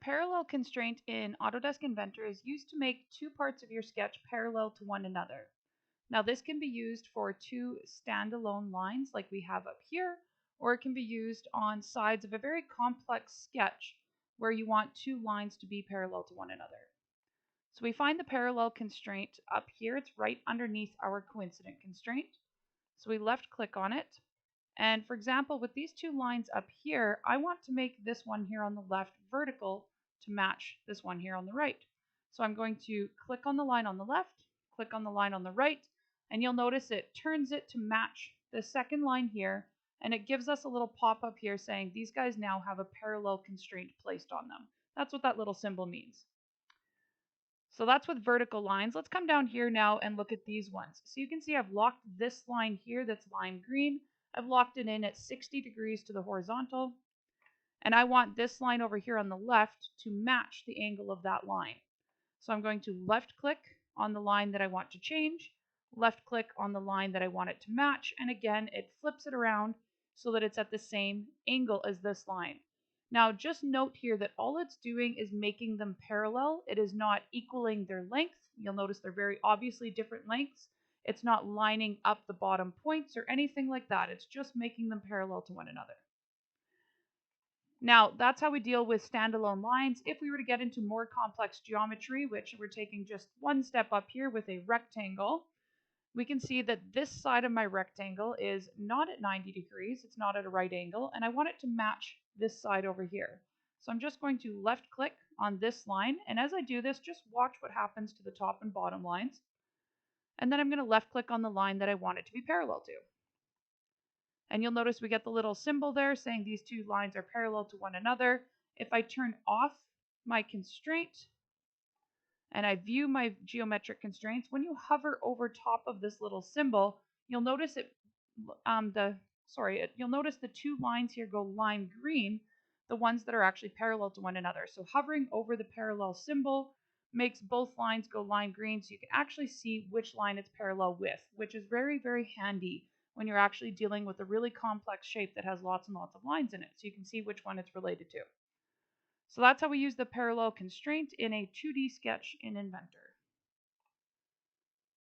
parallel constraint in Autodesk Inventor is used to make two parts of your sketch parallel to one another. Now this can be used for two standalone lines like we have up here, or it can be used on sides of a very complex sketch where you want two lines to be parallel to one another. So we find the parallel constraint up here. It's right underneath our coincident constraint. So we left click on it. And for example, with these two lines up here, I want to make this one here on the left vertical to match this one here on the right. So I'm going to click on the line on the left, click on the line on the right, and you'll notice it turns it to match the second line here, and it gives us a little pop-up here saying these guys now have a parallel constraint placed on them. That's what that little symbol means. So that's with vertical lines. Let's come down here now and look at these ones. So you can see I've locked this line here that's lime green. I've locked it in at 60 degrees to the horizontal. And I want this line over here on the left to match the angle of that line. So I'm going to left click on the line that I want to change, left click on the line that I want it to match, and again it flips it around so that it's at the same angle as this line. Now just note here that all it's doing is making them parallel. It is not equaling their length. You'll notice they're very obviously different lengths. It's not lining up the bottom points or anything like that. It's just making them parallel to one another. Now, that's how we deal with standalone lines. If we were to get into more complex geometry, which we're taking just one step up here with a rectangle, we can see that this side of my rectangle is not at 90 degrees. It's not at a right angle, and I want it to match this side over here. So I'm just going to left click on this line, and as I do this, just watch what happens to the top and bottom lines. And then I'm going to left click on the line that I want it to be parallel to. And you'll notice we get the little symbol there saying these two lines are parallel to one another. If I turn off my constraint and I view my geometric constraints, when you hover over top of this little symbol, you'll notice you'll notice the two lines here go lime green, the ones that are actually parallel to one another. So hovering over the parallel symbol makes both lines go lime green, so you can actually see which line it's parallel with, which is very, very handy when you're actually dealing with a really complex shape that has lots and lots of lines in it, so you can see which one it's related to. So that's how we use the parallel constraint in a 2D sketch in Inventor.